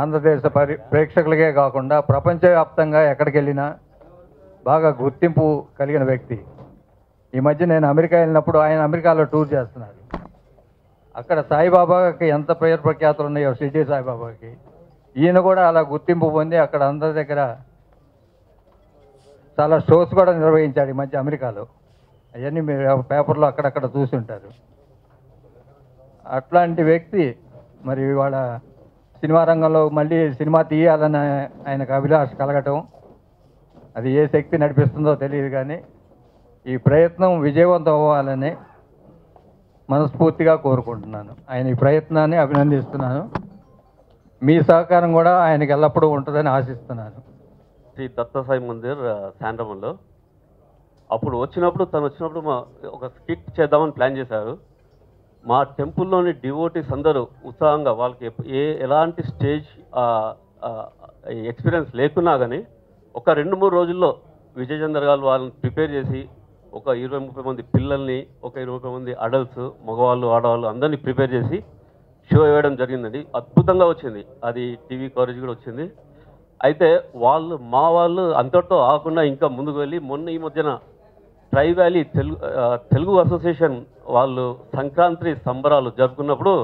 ఆంధ్రదేశ ప్రేక్షకులకే కాకుండా ప్రపంచవ్యాప్తంగా ఎక్కడికి వెళ్ళినా బాగా గుర్తింపు కలిగిన వ్యక్తి. ఈ మధ్య నేను అమెరికా వెళ్ళినప్పుడు ఆయన అమెరికాలో టూర్ చేస్తున్నారు. అక్కడ సాయిబాబాకి ఎంత పేరు ప్రఖ్యాతులు ఉన్నాయో షిర్డీ సాయిబాబాకి, ఈయన కూడా అలా గుర్తింపు పొంది అక్కడ అందరి దగ్గర చాలా షోస్ కూడా నిర్వహించాడు ఈ మధ్య అమెరికాలో. అవన్నీ మీరు పేపర్లో అక్కడక్కడ చూసి ఉంటారు. అట్లాంటి వ్యక్తి మరి ఇవాళ సినిమా రంగంలో మళ్ళీ సినిమా తీయాలని ఆయనకు అభిలాష కలగటం, అది ఏ శక్తి నడిపిస్తుందో తెలియదు కానీ ఈ ప్రయత్నం విజయవంతం అవ్వాలని మనస్ఫూర్తిగా కోరుకుంటున్నాను. ఆయన ఈ ప్రయత్నాన్ని అభినందిస్తున్నాను. మీ సహకారం కూడా ఆయనకి ఎల్లప్పుడూ ఉంటుందని ఆశిస్తున్నాను. శ్రీ దత్తసాయి మందిర్ శాండ్రమన్లో అప్పుడు తను వచ్చినప్పుడు ఒక స్కిట్ చేద్దామని ప్లాన్ చేశారు. మా టెంపుల్లోని డివోటీస్ అందరూ ఉత్సాహంగా, వాళ్ళకి ఎలాంటి స్టేజ్ ఎక్స్పీరియన్స్ లేకున్నా కానీ ఒక 2-3 రోజుల్లో విజయ్ చంద్ర గారు వాళ్ళని ప్రిపేర్ చేసి ఒక 20-30 మంది పిల్లల్ని, ఒక 20-30 మంది అడల్ట్స్, మగవాళ్ళు ఆడవాళ్ళు అందరినీ ప్రిపేర్ చేసి షో వేయడం జరిగిందండి. అద్భుతంగా వచ్చింది. అది టీవీ కవరేజ్ కూడా వచ్చింది. అయితే మా వాళ్ళు అంతటితో ఆకుండా ఇంకా ముందుకు వెళ్ళి మొన్న ఈ మధ్యన ట్రై వ్యాలీ తెలుగు అసోసియేషన్ వాళ్ళు సంక్రాంతి సంబరాలు జరుపుకున్నప్పుడు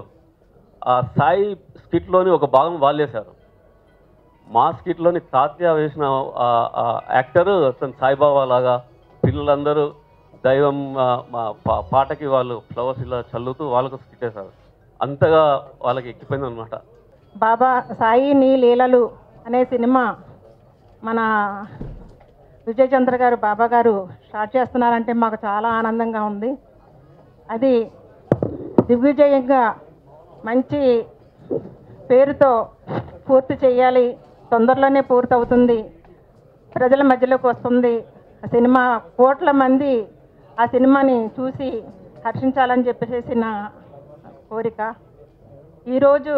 ఆ సాయి స్కిట్లోని ఒక భాగం వాళ్ళేశారు. మా స్కిట్లోని తాత్య వేసిన యాక్టరు తను సాయిబాబా లాగా పిల్లలందరూ దైవం పాటకి వాళ్ళు ఫ్లవర్స్ ఇలా చల్లుతూ వాళ్ళకు స్కిట్ వేశారు. అంతగా వాళ్ళకి ఎక్కిపోయింది అనమాట. బాబా సాయి నీ లీలలు అనే సినిమా మన విజయ్ చంద్ర గారు బాబా గారు స్టార్ట్ చేస్తున్నారంటే మాకు చాలా ఆనందంగా ఉంది. అది దిగ్విజయంగా మంచి పేరుతో పూర్తి చేయాలి. తొందరలోనే పూర్తవుతుంది, ప్రజల మధ్యలోకి వస్తుంది. ఆ సినిమా కోట్ల మంది ఆ సినిమాని చూసి హర్షించాలని చెప్పేసి నా కోరిక. ఈరోజు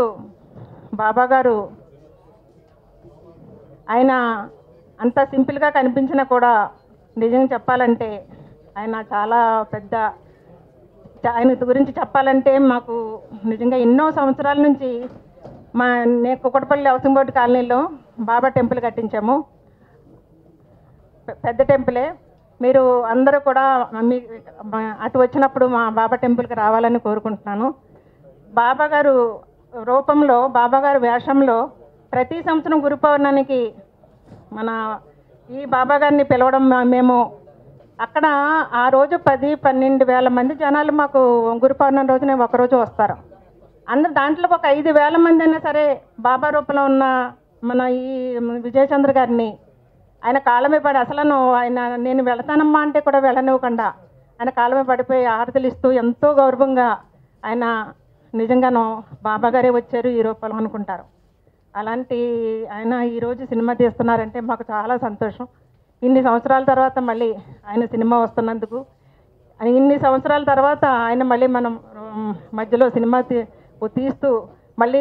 బాబా గారు ఆయన అంత సింపుల్గా కనిపించినా కూడా నిజంగా చెప్పాలంటే ఆయన చాలా పెద్ద, ఆయన గురించి చెప్పాలంటే మాకు నిజంగా ఎన్నో సంవత్సరాల నుంచి నేను కుక్కటపల్లి హౌసింగ్ బోర్డు కాలనీలో బాబా టెంపుల్ కట్టించాము. పెద్ద టెంపులే. మీరు అందరూ కూడా అటు వచ్చినప్పుడు మా బాబా టెంపుల్కి రావాలని కోరుకుంటున్నాను. బాబా గారు రూపంలో, బాబా గారు వేషంలో ప్రతి సంవత్సరం గురు పౌర్ణమికి మన ఈ బాబా గారిని పిలవడం, మేము అక్కడ ఆ రోజు 10-12 వేల మంది జనాలు మాకు గురు పౌర్ణమి రోజునే ఒకరోజు వస్తారు. అందరు దాంట్లో ఒక 5,000 మంది అయినా సరే బాబా రూపంలో ఉన్న మన ఈ విజయచంద్ర గారిని ఆయన కాళ్ళమే పడి, అసలు నేను వెళతానమ్మా అంటే కూడా వెళ్ళనివ్వకుండా ఆయన కాళ్ళమే పడిపోయి ఆరతులు ఇస్తూ ఎంతో గౌరవంగా ఆయన నిజంగానూ బాబా గారే వచ్చారు ఈ రూపంలో అనుకుంటారు. అలాంటి ఆయన ఈరోజు సినిమా తీస్తున్నారంటే మాకు చాలా సంతోషం. ఇన్ని సంవత్సరాల తర్వాత మళ్ళీ ఆయన సినిమా వస్తున్నందుకు, ఇన్ని సంవత్సరాల తర్వాత ఆయన మళ్ళీ మనం మధ్యలో సినిమా తీస్తూ మళ్ళీ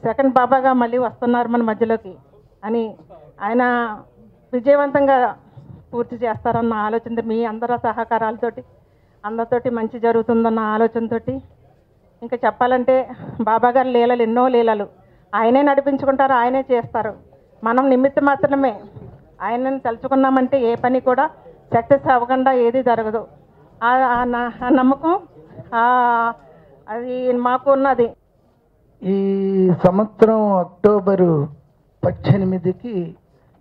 సెకండ్ బాబాగా మళ్ళీ వస్తున్నారు మన మధ్యలోకి అని ఆయన విజయవంతంగా పూర్తి చేస్తారన్న ఆలోచనతో, మీ అందరి సహకారాలతోటి అందరితోటి మంచి జరుగుతుందన్న ఆలోచనతోటి, ఇంకా చెప్పాలంటే బాబా గారి లీలలు ఎన్నో లీలలు ఆయనే నడిపించుకుంటారు, ఆయనే చేస్తారు. మనం నిమిత్త మాత్రమే. ఆయనని తలుచుకున్నామంటే ఏ పని కూడా సక్సెస్ అవ్వకుండా ఏది జరగదు. ఆ నమ్మకం అది మాకు ఉన్నది. ఈ సంవత్సరం అక్టోబరు 18కి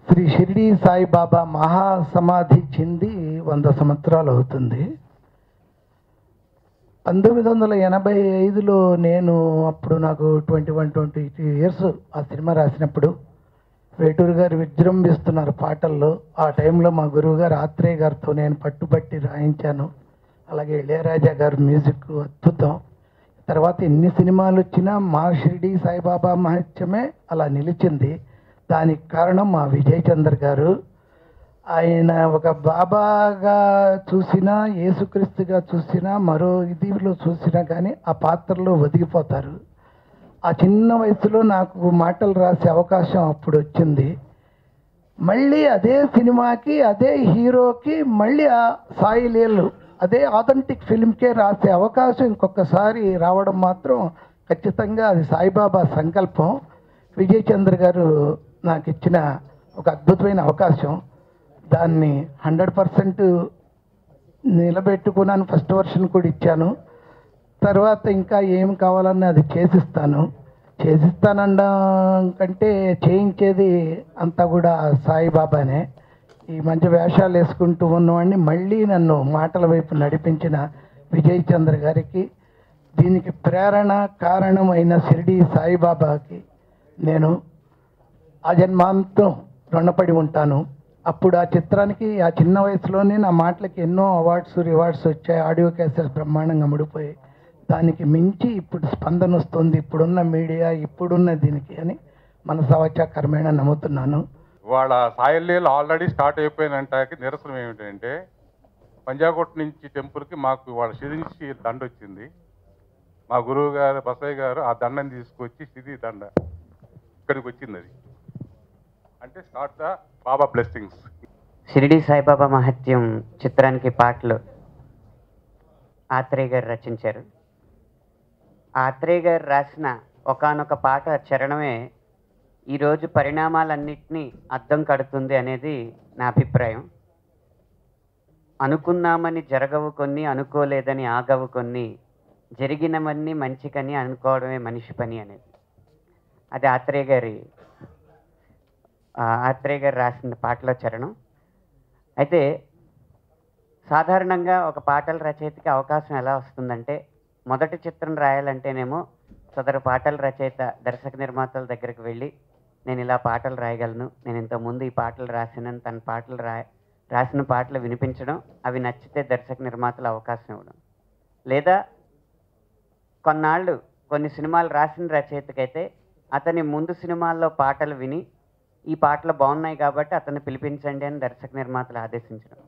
శ్రీ షిరిడి సాయిబాబా మహాసమాధి చెంది 100 సంవత్సరాలు అవుతుంది. 1985లో నేను, అప్పుడు నాకు 21-22 ఇయర్స్, ఆ సినిమా రాసినప్పుడు వేటూరు గారు విజృంభిస్తున్నారు పాటల్లో. ఆ టైంలో మా గురువు గారు ఆత్రేయ గారితో నేను పట్టుబట్టి రాయించాను. అలాగే ఇళయరాజా గారు మ్యూజిక్ అద్భుతం. తర్వాత ఎన్ని సినిమాలు వచ్చినా మా షిరిడి సాయిబాబా మహత్యమే అలా నిలిచింది. దానికి కారణం మా విజయ్ చంద్ర గారు. ఆయన ఒక బాబాగా చూసినా, యేసుక్రీస్తుగా చూసినా, మరో ఇదిలో చూసినా కానీ ఆ పాత్రలో ఒదిగిపోతారు. ఆ చిన్న వయసులో నాకు మాటలు రాసే అవకాశం అప్పుడు వచ్చింది. మళ్ళీ అదే సినిమాకి, అదే హీరోకి మళ్ళీ ఆ సాయి లీలలు, అదే ఆథెంటిక్ ఫిల్మ్కే రాసే అవకాశం ఇంకొకసారి రావడం మాత్రం ఖచ్చితంగా అది సాయిబాబా సంకల్పం. విజయ్ చంద్ర గారు నాకు ఇచ్చిన ఒక అద్భుతమైన అవకాశం. దాన్ని 100% నిలబెట్టుకున్నాను. ఫస్ట్ వర్షన్ కూడా ఇచ్చాను. తర్వాత ఇంకా ఏం కావాలన్నా అది చేసిస్తానడం కంటే చేయించేది అంతా కూడా సాయిబాబానే. ఈ మంచి వేషాలు వేసుకుంటూ ఉన్నవాడిని మళ్ళీ నన్ను మాటల వైపు నడిపించిన విజయ్ చంద్ర గారికి, దీనికి ప్రేరణ కారణమైన షిరిడి సాయిబాబాకి నేను ఆజన్మాంతం రుణపడి ఉంటాను. అప్పుడు ఆ చిత్రానికి ఆ చిన్న వయసులోనే నా మాటలకి ఎన్నో అవార్డ్స్ రివార్డ్స్ వచ్చాయి. ఆడియో క్యాసెట్స్ బ్రహ్మాండంగా ముడిపోయాయి. దానికి మించి ఇప్పుడు స్పందన వస్తుంది ఇప్పుడున్న మీడియా, ఇప్పుడున్న దీనికి అని మనసావాచ నమ్ముతున్నాను. ఇవాళ సాయిలీలు ఆల్రెడీ స్టార్ట్ అయిపోయినంటాకి నిరసనం ఏమిటంటే, పంజాగుట్ నుంచి టెంపుల్కి మాకు ఇవాళ షిరిడి నుంచి దండ వచ్చింది. మా గురువు గారు బసయ్య గారు ఆ దండని తీసుకొచ్చి షిరిడి దండ ఇక్కడికి వచ్చింది. అది అంటే start the Baba blessings. Shirdi Saibaba Mahatyam చిత్రానికి పాటలు ఆత్రేయ గారు రచించారు. ఆత్రేయ గారు రాసిన ఒకానొక పాట చరణమే ఈరోజు పరిణామాలన్నింటినీ అద్దం కడుతుంది అనేది నా అభిప్రాయం. అనుకున్నామని జరగవు కొన్ని, అనుకోలేదని ఆగవు కొన్ని, జరిగినవన్నీ మంచికని అనుకోవడమే మనిషి పని అనేది. అది ఆత్రేయ గారు రాసిన పాటలో చరణం. అయితే సాధారణంగా ఒక పాటల రచయితకి అవకాశం ఎలా వస్తుందంటే, మొదటి చిత్రం రాయాలంటేనేమో సదరు పాటల రచయిత దర్శక నిర్మాతల దగ్గరికి వెళ్ళి నేను ఇలా పాటలు రాయగలను, నేను ఇంతకుముందు ఈ పాటలు రాసినని తన పాటలు రాసిన పాటలు వినిపించడం, అవి నచ్చితే దర్శక నిర్మాతలు అవకాశం ఇవ్వడం. లేదా కొన్నాళ్ళు కొన్ని సినిమాలు రాసిన రచయితకైతే అతని ముందు సినిమాల్లో పాటలు విని ఈ పాటలు బాగున్నాయి కాబట్టి అతన్ని పిలిపించండి అని దర్శక నిర్మాతలు ఆదేశించడం.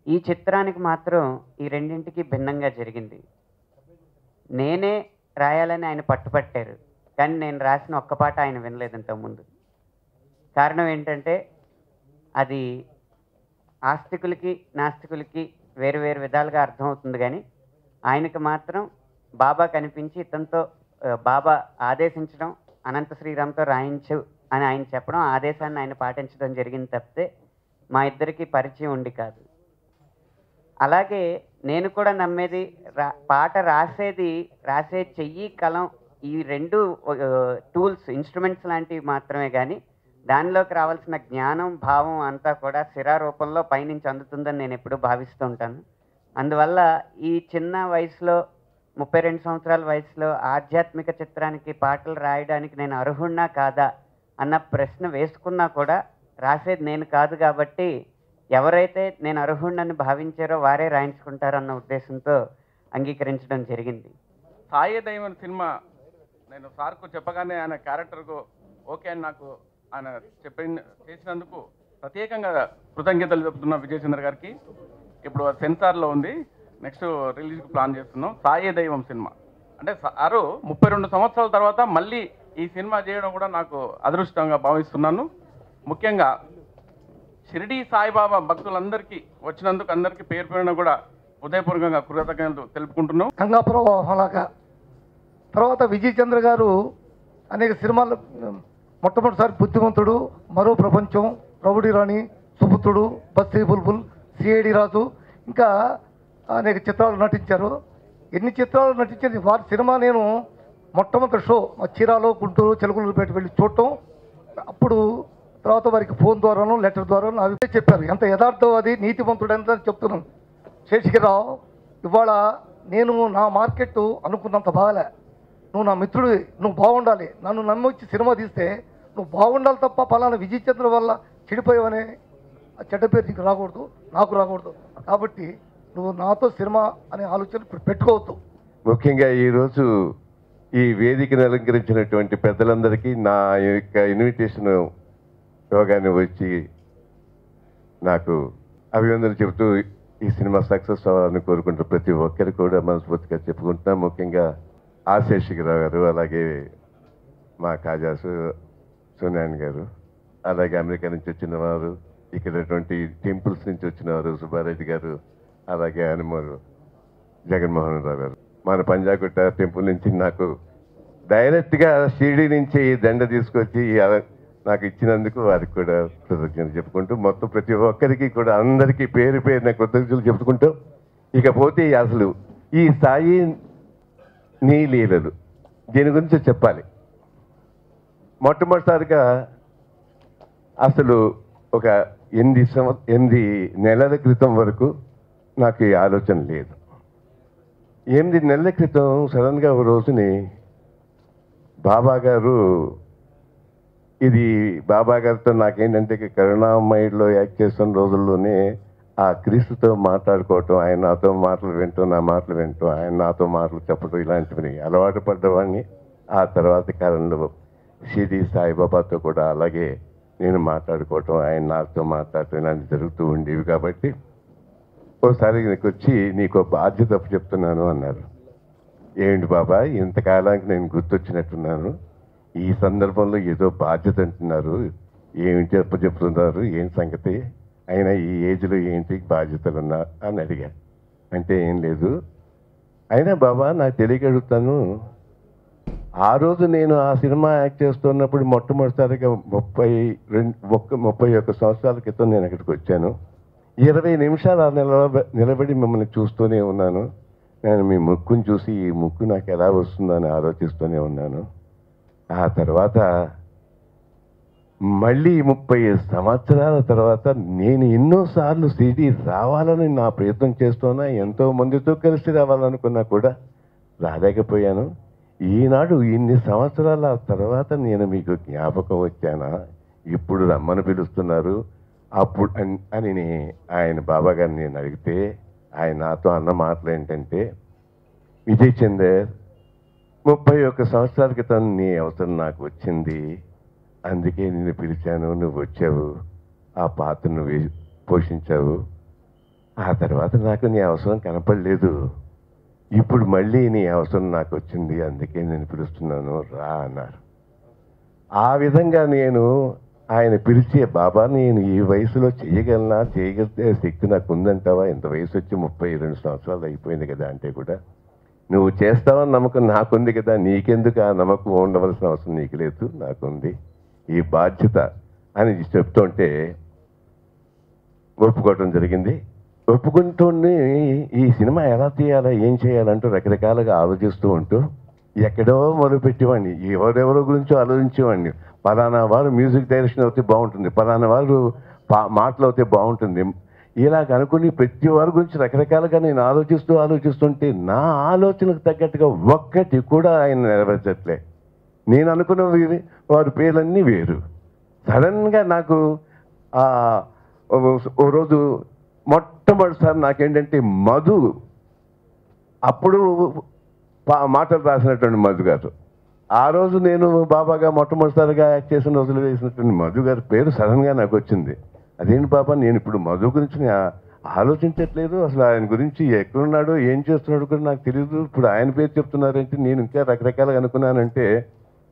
ఈ చిత్రానికి మాత్రం ఈ రెండింటికి భిన్నంగా జరిగింది. నేనే రాయాలని ఆయన పట్టుపట్టారు, కానీ నేను రాసిన ఒక్క పాట ఆయన వినలేదు ఇంతకుముందు. కారణం ఏంటంటే, అది ఆస్తికులకి నాస్తికులకి వేరు వేరు విధాలుగా అర్థమవుతుంది. కానీ ఆయనకు మాత్రం బాబా కనిపించి ఇతనితో బాబా ఆదేశించడం, అనంత శ్రీరామ్తో రాయించు అని ఆయన చెప్పడం, ఆదేశాన్ని ఆయన పాటించడం జరిగింది తప్పితే మా ఇద్దరికి పరిచయం ఉండి కాదు. అలాగే నేను కూడా నమ్మేది పాట రాసే చెయ్యి కలం ఈ రెండు టూల్స్, ఇన్స్ట్రుమెంట్స్ లాంటివి మాత్రమే. కానీ దానిలోకి రావాల్సిన జ్ఞానం భావం అంతా కూడా సిరా రూపంలో పైనుంచి అందుతుందని నేను ఎప్పుడూ భావిస్తూ ఉంటాను. అందువల్ల ఈ చిన్న వయసులో 32 సంవత్సరాల వయసులో ఆధ్యాత్మిక చిత్రానికి పాటలు రాయడానికి నేను అర్హుణ్ణా కాదా అన్న ప్రశ్న వేసుకున్నా కూడా రాసేది నేను కాదు కాబట్టి ఎవరైతే నేను అర్హుణ్ణని భావించారో వారే రాయించుకుంటారన్న ఉద్దేశంతో అంగీకరించడం జరిగింది. సాయి దైవం సినిమా నేను సార్కు చెప్పగానే ఆయన క్యారెక్టర్కు ఓకే అని నాకు ఆయన చేసినందుకు ప్రత్యేకంగా కృతజ్ఞతలు చెప్తున్నా విజయ్ చంద్ర గారికి. ఇప్పుడు సెన్సార్లో ఉంది, నెక్స్ట్ రిలీజ్కి ప్లాన్ చేస్తున్నాం. సాయి దైవం సినిమా అంటే సారు 32 సంవత్సరాల తర్వాత మళ్ళీ ఈ సినిమా చేయడం కూడా నాకు అదృష్టంగా భావిస్తున్నాను. ముఖ్యంగా షిరిడి సాయిబాబా భక్తులందరికీ వచ్చినందుకు అందరికీ పేరు పేరున కూడా హృదయపూర్వకంగా కృతజ్ఞతలు తెలుపుకుంటున్నాం. గంగా ప్రవాహంలాగా తర్వాత విజయ్ చంద్ర గారు అనేక సినిమాలు, మొట్టమొదటిసారి బుద్ధిమంతుడు, మరో ప్రపంచం, రౌడీ రాణి, సుపుత్రుడు, బస్తీ బుల్బుల్, సిఐడి రాజు, ఇంకా అనేక చిత్రాలు నటించారు. ఎన్ని చిత్రాలు నటించింది వారి సినిమా నేను మొట్టమొదటి షో చీరాలో, గుంటూరు, చిలకలూరుపేట వెళ్ళి చూడటం. అప్పుడు తర్వాత వారికి ఫోన్ ద్వారాను లెటర్ ద్వారాను అవి చెప్పారు. ఎంత యథార్థం అది, నీతివంతుడు ఎంత చెప్తున్నాను. శేషగిరిరావు, ఇవాళ నేను నా మార్కెట్ అనుకున్నంత బాగాలే, నువ్వు నా మిత్రుడు, నువ్వు బాగుండాలి, నన్ను నమ్మి వచ్చి సినిమా తీస్తే నువ్వు బాగుండాలి తప్ప పలానా విజయ్ చంద్ర వల్ల చెడిపోయావనే ఆ చెడ్డ పేరు నీకు రాకూడదు, నాకు రాకూడదు. కాబట్టి నువ్వు నాతో సినిమా అనే ఆలోచన ఇప్పుడు పెట్టుకోవద్దు. ముఖ్యంగా ఈరోజు ఈ వేదికను అలంకరించినటువంటి పెద్దలందరికీ నా యొక్క ఇన్విటేషన్ యోగాన్ని వచ్చి నాకు అభినందనలు చెబుతూ ఈ సినిమా సక్సెస్ అవ్వాలని కోరుకుంటూ ప్రతి ఒక్కరికి కూడా మనస్ఫూర్తిగా చెప్పుకుంటున్నాం. ముఖ్యంగా ఆశేషికరావు గారు, అలాగే మా కాజా సోనాయన్ గారు, అలాగే అమెరికా నుంచి వచ్చిన వారు, ఇక్కడ టెంపుల్స్ నుంచి వచ్చిన వారు సుబ్బారెడ్డి గారు, అలాగే హనుమారు జగన్మోహన్ రావు గారు, మన పంజాగుట్ట టెంపుల్ నుంచి నాకు డైరెక్ట్గా షిరిడి నుంచి దండ తీసుకొచ్చి నాకు ఇచ్చినందుకు వారికి కూడా కృతజ్ఞతలు చెప్పుకుంటూ మొత్తం ప్రతి ఒక్కరికి కూడా అందరికీ పేరు పేరున కృతజ్ఞతలు చెప్పుకుంటూ, ఇకపోతే అసలు ఈ సాయి నీ లీలలు దీని గురించి చెప్పాలి. మొట్టమొదటిసారిగా అసలు ఒక 8 నెలల క్రితం వరకు నాకు ఈ ఆలోచన లేదు. 8 నెలల క్రితం సడన్గా ఒక రోజుని బాబా గారు, ఇది బాబా గారితో నాకేంటంటే కరుణామయుడిలో యాక్ట్ చేస్తున్న రోజుల్లోనే ఆ క్రీస్తుతో మాట్లాడుకోవటం, ఆయన నాతో మాటలు వింటూ నా మాటలు వింటూ ఆయన నాతో మాటలు చెప్పడం ఇలాంటివి అలవాటు పడ్డవాడిని. ఆ తర్వాత కాలంలో షిరిడి సాయిబాబాతో కూడా అలాగే నేను మాట్లాడుకోవటం, ఆయన నాతో మాట్లాడటం ఇలాంటివి జరుగుతూ ఉండేవి. కాబట్టి ఓసారి నీకు వచ్చి నీకు బాధ్యత చెప్తున్నాను అన్నారు. ఏంటి బాబా, ఇంతకాలానికి నేను గుర్తొచ్చినట్టున్నాను, ఈ సందర్భంలో ఏదో బాధ్యత అంటున్నారు, ఏమి చెప్తున్నారు, ఏం సంగతి, అయినా ఈ ఏజ్లో ఏంటి బాధ్యతలు ఉన్నా అని అడిగాను. అంటే ఏం లేదు, అయినా బాబా నాకు తెలియక అడుగుతాను, ఆ రోజు నేను ఆ సినిమా యాక్ట్ చేస్తున్నప్పుడు మొట్టమొదటిసారిగా 31 సంవత్సరాల క్రితం నేను అక్కడికి వచ్చాను. 20 నిమిషాలు నిలబడి మిమ్మల్ని చూస్తూనే ఉన్నాను. నేను మీ ముక్కును చూసి ఈ ముక్కు నాకు ఎలా వస్తుందని ఆలోచిస్తూనే ఉన్నాను. ఆ తర్వాత మళ్ళీ 30 సంవత్సరాల తర్వాత నేను ఎన్నోసార్లు సిటీ రావాలని నా ప్రయత్నం చేస్తున్నా, ఎంతో మందితో కలిసి రావాలనుకున్నా కూడా రాలేకపోయాను. ఈనాడు ఇన్ని సంవత్సరాల తర్వాత నేను మీకు జ్ఞాపకం వచ్చానా, ఇప్పుడు రమ్మని పిలుస్తున్నారు అప్పుడు అని ఆయన బాబా గారిని నేను అడిగితే ఆయన నాతో అన్న మాటలు ఏంటంటే, విజయ్ చందర్ 31 సంవత్సరాల క్రితం నీ అవసరం నాకు వచ్చింది, అందుకే నిన్ను పిలిచాను, నువ్వు వచ్చావు, ఆ పాత్ర నువ్వు పోషించావు, ఆ తర్వాత నాకు నీ అవసరం కనపడలేదు, ఇప్పుడు మళ్ళీ నీ అవసరం నాకు వచ్చింది, అందుకే నేను పిలుస్తున్నాను రా అన్నారు. ఆ విధంగా నేను ఆయన పిలిచే, బాబా నేను ఈ వయసులో చేయగలనా, చేయగలిగే శక్తి నాకు ఉందంటావా, ఇంత వయసు వచ్చి 32 సంవత్సరాలు అయిపోయింది కదా అంటే కూడా నువ్వు చేస్తావని నమ్మకం నాకుంది కదా, నీకెందుకు ఆ నమ్మకం ఉండవలసిన అవసరం నీకు లేదు, నాకుంది ఈ బాధ్యత అని చెప్తుంటే ఒప్పుకోవటం జరిగింది. ఒప్పుకుంటూనే ఈ సినిమా ఎలా తీయాలా, ఏం చేయాలంటూ రకరకాలుగా ఆలోచిస్తూ ఉంటూ ఎక్కడో మొదలుపెట్టేవాడిని, ఎవరెవరో గురించో ఆలోచించేవాడిని. పలానా వారు మ్యూజిక్ డైరెక్షన్ అవుతే బాగుంటుంది, పలానా వారు మాటలు అవుతే బాగుంటుంది, ఇలాగ అనుకుని ప్రతి వారి గురించి రకరకాలుగా నేను ఆలోచిస్తుంటే నా ఆలోచనకు తగ్గట్టుగా ఒక్కటి కూడా ఆయన నెరవేర్చట్లే. నేను అనుకున్న వారి పేర్లన్నీ వేరు. సడన్గా నాకు ఓ రోజు మొట్టమొదటిసారి నాకేంటంటే మధు, అప్పుడు మాటలు రాసినటువంటి మధు గారు, ఆ రోజు నేను బాబాగా మొట్టమొదటిసారిగా యాక్ట్ చేసిన రోజులు వేసినటువంటి మధు గారి పేరు సడన్గా నాకు వచ్చింది. అదేంటి బాబా, నేను ఇప్పుడు మధు గురించి ఆలోచించట్లేదు, అసలు ఆయన గురించి ఎక్కడున్నాడో ఏం చేస్తున్నాడో కూడా నాకు తెలియదు, ఇప్పుడు ఆయన పేరు చెప్తున్నారంటే నేను ఇంకా రకరకాలుగా అనుకున్నానంటే,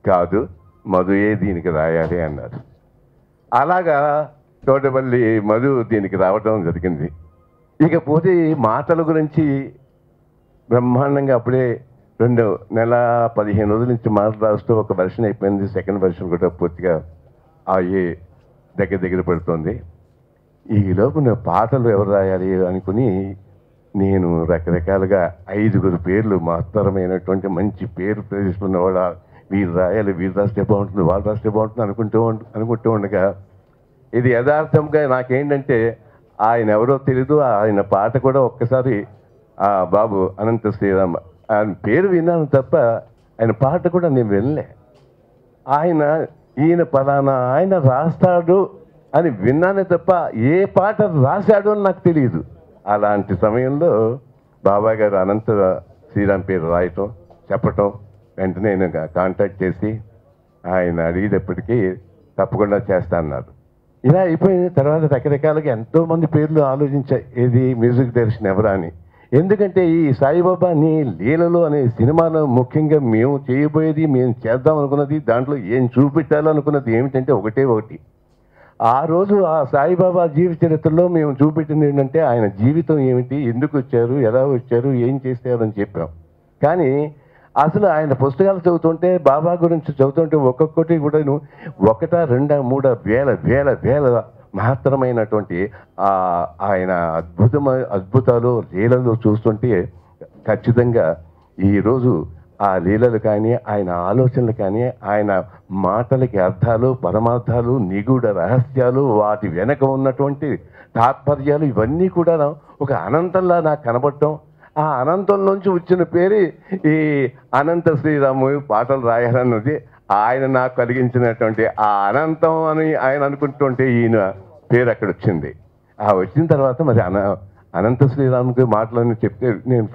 కాదు మధుయే దీనికి రాయాలి అన్నారు. అలాగా తోటపల్లి మధు దీనికి రావడం జరిగింది. ఇకపోతే మాటల గురించి బ్రహ్మాండంగా అప్పుడే 2 నెల 15 రోజుల నుంచి మాటలు రాస్తూ ఒక వెర్షన్ అయిపోయింది, సెకండ్ వెర్షన్ కూడా పూర్తిగా దగ్గర పడుతుంది. ఈలోపు నా పాటలు ఎవరు రాయాలి అనుకుని నేను రకరకాలుగా 5 పేర్లు మహత్తరమైనటువంటి మంచి పేరు ప్రదర్శిస్తున్న వాళ్ళ, వీరు రాయాలి, వీరు రాస్తే బాగుంటుంది, వాళ్ళు రాస్తే బాగుంటుంది అనుకుంటూ ఉండగా ఇది యథార్థంగా నాకేంటంటే ఆయన ఎవరో తెలీదు, ఆయన పాట కూడా ఒక్కసారి బాబు అనంత శ్రీరామ ఆయన పేరు విన్నాను తప్ప ఆయన పాట కూడా నేను వినలే. ఆయన ఈయన పలానా ఆయన రాస్తాడు అని విన్నానే తప్ప ఏ పాట రాశాడు అని నాకు తెలియదు. అలాంటి సమయంలో బాబా గారు అనంత శ్రీరామ్ పేరు రాయటం చెప్పటం వెంటనే నేను కాంటాక్ట్ చేసి ఆయన అడిగేటప్పటికీ తప్పకుండా చేస్తా అన్నారు. ఇలా అయిపోయిన తర్వాత రకరకాలుగా ఎంతోమంది పేర్లు ఆలోచించా, ఏది మ్యూజిక్ డైరెక్షన్ ఎవరా అని. ఎందుకంటే ఈ సాయిబాబా నీ లీలలో అనే సినిమాలో ముఖ్యంగా మేము చేయబోయేది, మేము చేద్దాం అనుకున్నది, దాంట్లో ఏం చూపెట్టాలనుకున్నది ఏమిటంటే ఒకటి. ఆ రోజు ఆ సాయిబాబా జీవిత చరిత్రలో మేము చూపెట్టింది ఏంటంటే ఆయన జీవితం ఏమిటి, ఎందుకు వచ్చారు, ఎలా వచ్చారు, ఏం చేశారు అని చెప్పాం. కానీ అసలు ఆయన పుస్తకాలు చదువుతుంటే, బాబా గురించి చదువుతుంటే ఒక్కొక్కటి కూడా 1, 2, 3 వేల మహత్తరమైనటువంటి ఆయన అద్భుతాలు లీలలు చూస్తుంటే ఖచ్చితంగా ఈరోజు ఆ లీలలు కానీ, ఆయన ఆలోచనలు కానీ, ఆయన మాటలకి అర్థాలు, పరమార్థాలు, నిగూఢ రహస్యాలు, వాటి వెనక ఉన్నటువంటి తాత్పర్యాలు ఇవన్నీ కూడా ఒక అనంతంలా నాకు కనబడటం. ఆ అనంతం నుంచి వచ్చిన పేరు ఈ అనంత శ్రీరాము పాటలు రాయాలన్నది ఆయన నాకు కలిగించినటువంటి ఆ అనంతం అని ఆయన అనుకుంటుంటే ఈయన పేరు అక్కడ వచ్చింది. ఆ వచ్చిన తర్వాత మరి అనంత శ్రీరాముకి మాటలని చెప్తే నేను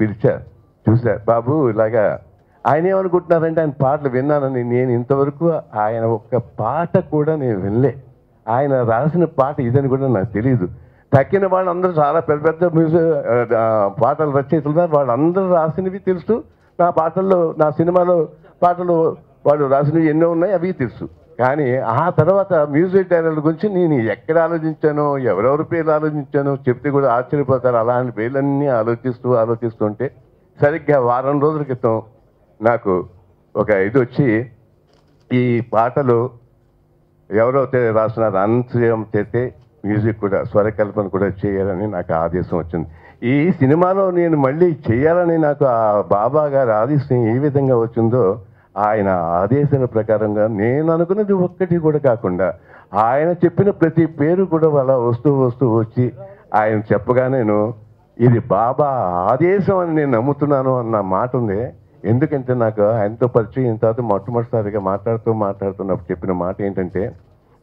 చూసా బాబు ఇలాగా ఆయన ఏమనుకుంటున్నారంటే ఆయన పాటలు విన్నానని. నేను ఇంతవరకు ఆయన ఒక్క పాట కూడా నేను వినలే. ఆయన రాసిన పాట ఇదని కూడా నాకు తెలియదు. తక్కిన వాళ్ళందరూ చాలా పెద్ద మ్యూజిక్ పాటలు రచయితలు ఉన్నారు, వాళ్ళందరూ రాసినవి తెలుసు. నా పాటల్లో, నా సినిమాలో పాటలు వాళ్ళు రాసినవి ఎన్నో ఉన్నాయి, అవి తెలుసు. కానీ ఆ తర్వాత మ్యూజిక్ డైరెక్టర్ గురించి నేను ఎక్కడ ఆలోచించానో, ఎవరెవరి పేర్లు ఆలోచించానో చెప్తే కూడా ఆశ్చర్యపోతారు. అలాంటి పేర్లన్నీ ఆలోచిస్తుంటే సరిగ్గా వారం రోజుల క్రితం నాకు ఒక ఇది వచ్చి, ఈ పాటలు ఎవరైతే రాస్తున్నారు అనంతశ్రీరామ్ చేస్తే మ్యూజిక్ కూడా స్వరకల్పన కూడా చేయాలని నాకు ఆదేశం వచ్చింది. ఈ సినిమాలో నేను మళ్ళీ చేయాలని నాకు ఆ బాబా గారి ఆదేశం ఏ విధంగా వచ్చిందో, ఆయన ఆదేశాల ప్రకారంగా నేను అనుకున్నది ఒక్కటి కూడా కాకుండా ఆయన చెప్పిన ప్రతి పేరు కూడా అలా వస్తూ వచ్చి ఆయన చెప్పగా నేను ఇది బాబా ఆదేశం అని నేను నమ్ముతున్నాను అన్న మాట ఉంది. ఎందుకంటే నాకు ఆయనతో పరిచయం తర్వాత మొట్టమొదటిసారిగా మాట్లాడుతున్నప్పుడు చెప్పిన మాట ఏంటంటే,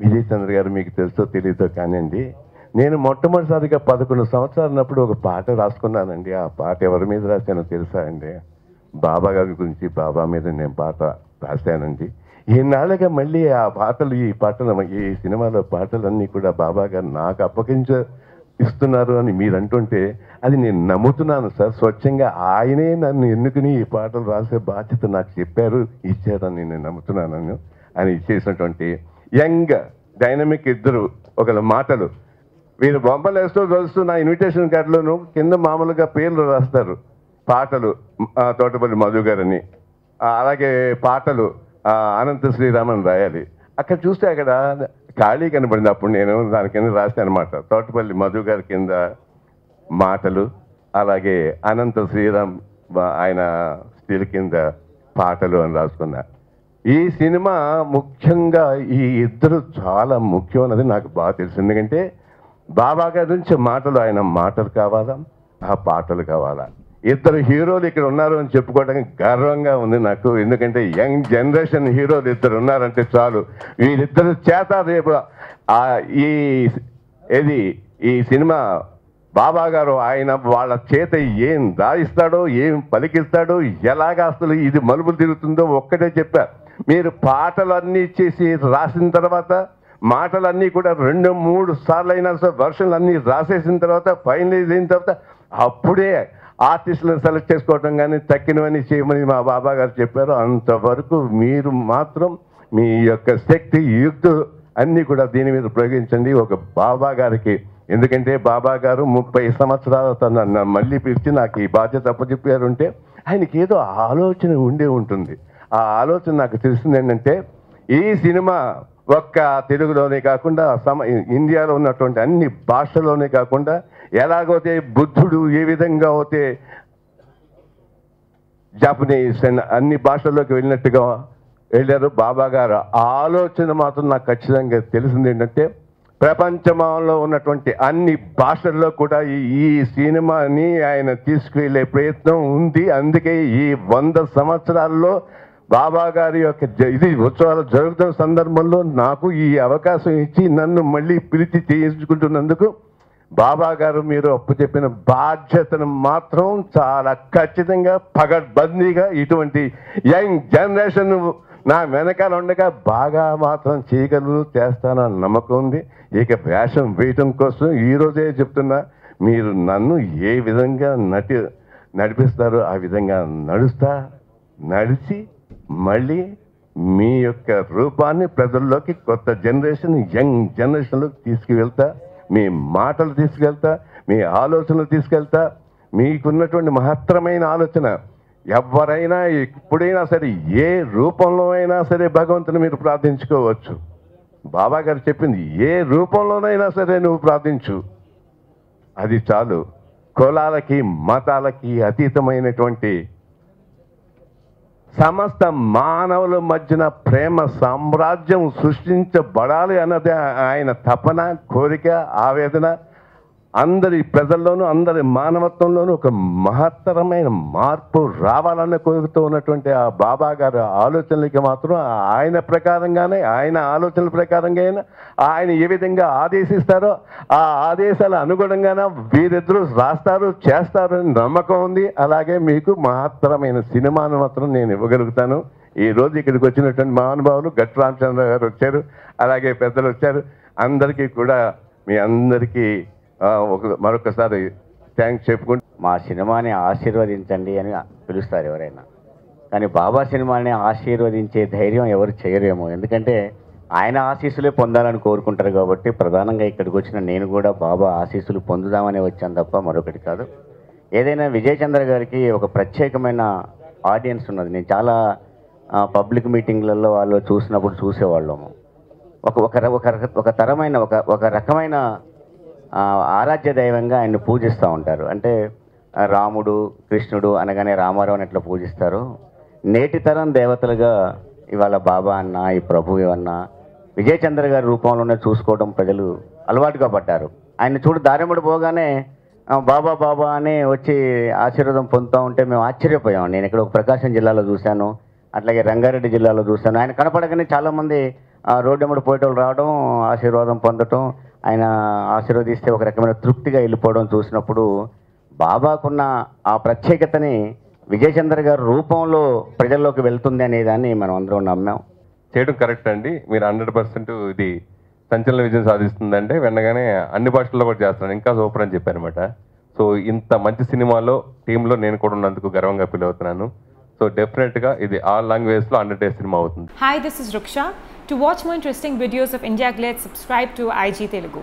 విజయ్ చంద్ర గారు మీకు తెలుసో తెలియదో కానివ్వండి, నేను మొట్టమొదటిసారిగా 11 సంవత్సరాలన్నప్పుడు ఒక పాట రాసుకున్నానండి. ఆ పాట ఎవరి మీద రాశానో తెలుసా అండి? బాబా గారి గురించి, బాబా మీద నేను పాట రాశానండి. ఈనాళ్ళగా మళ్ళీ ఆ పాటలు, ఈ సినిమాలో పాటలన్నీ కూడా బాబా గారు నాకు ఇస్తున్నారు అని మీరు అంటుంటే అది నేను నమ్ముతున్నాను సార్. స్వచ్ఛంగా ఆయనే నన్ను ఎన్నుకుని ఈ పాటలు రాసే బాధ్యత నాకు ఇచ్చారని నేను నమ్ముతున్నాను అని చేసినటువంటి యంగ్ డైనమిక్ ఇద్దరు ఒకళ్ళ మాటలు. వీరు బొమ్మలు వేస్తూ నా ఇన్విటేషన్ కార్డులోను కింద మామూలుగా పేర్లు రాస్తారు. పాటలు తోటపల్లి మధు గారని, అలాగే పాటలు అనంత శ్రీరామన్ రాయాలి. అక్కడ చూస్తే అక్కడ ఖాళీ కనబడింది. అప్పుడు నేను దాని కింద రాశాను అనమాట. తోటపల్లి మధు గారి కింద మాటలు, అలాగే అనంత శ్రీరామ్ ఆయన స్త్రీల కింద పాటలు అని రాసుకున్నా. ఈ సినిమా ముఖ్యంగా ఈ ఇద్దరు చాలా ముఖ్యం అన్నది నాకు బాగా తెలుసు. ఎందుకంటే బాబా గారి నుంచి మాటలు, ఆయన మాటలు కావాలా, ఆ పాటలు కావాలా. ఇద్దరు హీరోలు ఇక్కడ ఉన్నారు అని చెప్పుకోవడానికి గర్వంగా ఉంది నాకు. ఎందుకంటే యంగ్ జనరేషన్ హీరోలు ఇద్దరు ఉన్నారంటే చాలు. వీళ్ళిద్దరు చేత రేపు ఈ సినిమా బాబా గారు ఆయన వాళ్ళ చేత ఏం రాయిస్తాడో, ఏం పలికిస్తాడో, ఎలాగా అసలు ఇది మలుపులు తిరుగుతుందో ఒక్కటే చెప్పారు. మీరు పాటలన్నీ చేసి రాసిన తర్వాత, మాటలన్నీ కూడా 2-3 సార్లు అయినా సరే వర్షన్లు అన్నీ రాసేసిన తర్వాత, ఫైనలైజ్ అయిన తర్వాత అప్పుడే ఆర్టిస్టులను సెలెక్ట్ చేసుకోవటం కానీ తక్కినవన్నీ చేయమని మా బాబా గారు చెప్పారు. అంతవరకు మీరు మాత్రం మీ యొక్క శక్తి, యుక్తులు అన్నీ కూడా దీని మీద ప్రయోగించండి ఒక బాబా గారికి. ఎందుకంటే బాబా గారు 30 సంవత్సరాల నన్ను మళ్ళీ పిలిచి నాకు ఈ బాధ్యత అప్పచెప్పారంటే ఆయనకి ఏదో ఆలోచన ఉంటుంది. ఆ ఆలోచన నాకు తెలిసింది ఏంటంటే, ఈ సినిమా ఒక్క తెలుగులోనే కాకుండా ఇండియాలో ఉన్నటువంటి అన్ని భాషల్లోనే కాకుండా, ఎలాగైతే బుద్ధుడు ఏ విధంగా అయితే జాపనీస్ అన్ని భాషల్లోకి వెళ్ళినట్టుగా వెళ్ళారు బాబా గారు, ఆలోచన మాత్రం నాకు ఖచ్చితంగా తెలిసింది ఏంటంటే, ప్రపంచంలో ఉన్నటువంటి అన్ని భాషల్లో కూడా ఈ సినిమాని ఆయన తీసుకువెళ్ళే ప్రయత్నం ఉంది. అందుకే ఈ 100 సంవత్సరాల్లో బాబా గారి యొక్క ఇది ఉత్సవాలు జరుగుతున్న సందర్భంలో నాకు ఈ అవకాశం ఇచ్చి నన్ను మళ్ళీ పిలిచి చేయించుకుంటున్నందుకు బాబా గారు మీరు అప్పు చెప్పిన బాధ్యతను మాత్రం చాలా ఖచ్చితంగా పగడ్బందీగా ఇటువంటి యంగ్ జనరేషన్ నా వెనకాల ఉండగా బాగా మాత్రం చేయగలను చేస్తానని నమ్మకం ఉంది. ఇక వేషం వేయటం కోసం ఈరోజే చెప్తున్నా, మీరు నన్ను ఏ విధంగా నడిపిస్తారో ఆ విధంగా నడిచి మళ్ళీ మీ యొక్క రూపాన్ని ప్రజల్లోకి కొత్త జనరేషన్ యంగ్ జనరేషన్లోకి తీసుకువెళ్తా, మీ మాటలు తీసుకెళ్తా, మీ ఆలోచనలు తీసుకెళ్తా. మీకున్నటువంటి మహత్తరమైన ఆలోచన ఎవరైనా ఎప్పుడైనా సరే ఏ రూపంలో అయినా సరే భగవంతుని మీరు ప్రార్థించుకోవచ్చు. బాబా గారు చెప్పింది ఏ రూపంలోనైనా సరే నువ్వు ప్రార్థించు, అది చాలు. కులాలకి మతాలకి అతీతమైనటువంటి సమస్త మానవుల మధ్యన ప్రేమ సామ్రాజ్యం సృష్టించబడాలి అన్నదే ఆయన తపన, కోరిక, ఆవేదన. అందరి ప్రజల్లోనూ అందరి మానవత్వంలోనూ ఒక మహత్తరమైన మార్పు రావాలన్న కోరుతూ ఉన్నటువంటి ఆ బాబా గారి ఆలోచనలకి మాత్రం ఆయన ప్రకారంగానే, ఆయన ఆలోచనల ప్రకారంగా ఆయన ఏ విధంగా ఆదేశిస్తారో ఆ ఆదేశాల అనుగుణంగానే వీరిద్దరూ రాస్తారు, చేస్తారు అని నమ్మకం ఉంది. అలాగే మీకు మహత్తరమైన సినిమాను మాత్రం నేను ఇవ్వగలుగుతాను. ఈరోజు ఇక్కడికి వచ్చినటువంటి మహానుభావులు గట్టు రామచంద్ర గారు వచ్చారు, అలాగే పెద్దలు వచ్చారు. అందరికీ కూడా మీ అందరికీ మరొకసారి థ్యాంక్స్ చెప్పుకుంటూ, మా సినిమాని ఆశీర్వదించండి అని పిలుస్తారు ఎవరైనా, కానీ బాబా సినిమాని ఆశీర్వదించే ధైర్యం ఎవరు చేయరేమో. ఎందుకంటే ఆయన ఆశీస్సులే పొందాలని కోరుకుంటారు కాబట్టి ప్రధానంగా ఇక్కడికి వచ్చిన నేను కూడా బాబా ఆశీస్సులు పొందుదామని వచ్చాను తప్ప మరొకటి కాదు. ఏదైనా విజయ్ చంద్ర గారికి ఒక ప్రత్యేకమైన ఆడియన్స్ ఉన్నది. నేను చాలా పబ్లిక్ మీటింగ్లలో వాళ్ళు చూసినప్పుడు చూసేవాళ్ళము. ఒక తరమైన ఒక రకమైన ఆరాధ్య దైవంగా ఆయన్ని పూజిస్తూ ఉంటారు. అంటే రాముడు, కృష్ణుడు అనగానే రామారావు అని ఎట్లా పూజిస్తారు, నేటి తరం దేవతలుగా ఇవాళ బాబా అన్న, ఈ ప్రభు అన్న విజయ్ చంద్ర గారి రూపంలోనే చూసుకోవడం ప్రజలు అలవాటుగా పడ్డారు. ఆయన చూడు దారిముడు పోగానే బాబా బాబా అని వచ్చి ఆశీర్వాదం పొందుతూ ఉంటే మేము ఆశ్చర్యపోయాం. నేను ఇక్కడ ఒక ప్రకాశం జిల్లాలో చూశాను, అట్లాగే రంగారెడ్డి జిల్లాలో చూశాను. ఆయన కనపడగానే చాలామంది రోడ్డు ఎమ్మడి పోయేటోళ్ళు రావడం, ఆశీర్వాదం పొందటం, ఆయన ఆశీర్వదిస్తే ఒక రకమైన తృప్తిగా వెళ్ళిపోవడం చూసినప్పుడు బాబాకున్న ఆ ప్రత్యేకతని విజయ్ చంద్ర గారి రూపంలో ప్రజల్లోకి వెళ్తుంది అనే దాన్ని మనం అందరం నమ్మాం. చేయడం కరెక్ట్ అండి. మీరు 100% ఇది సంచలన విజయం సాధిస్తుందంటే వెనగానే అన్ని భాషల్లో కూడా చేస్తున్నాను, ఇంకా సూపర్ అని చెప్పారనమాట. సో ఇంత మంచి సినిమాలో టీంలో నేను కూడా ఉన్నందుకు గర్వంగా ఫీల్ అవుతున్నాను. సో డెఫినెట్గా ఇది ఆల్ లాంగ్వేజ్లో 100 days సినిమా అవుతుంది. Hi, this is Ruksha. To watch more interesting videos of India Glitz, subscribe to IG Telugu.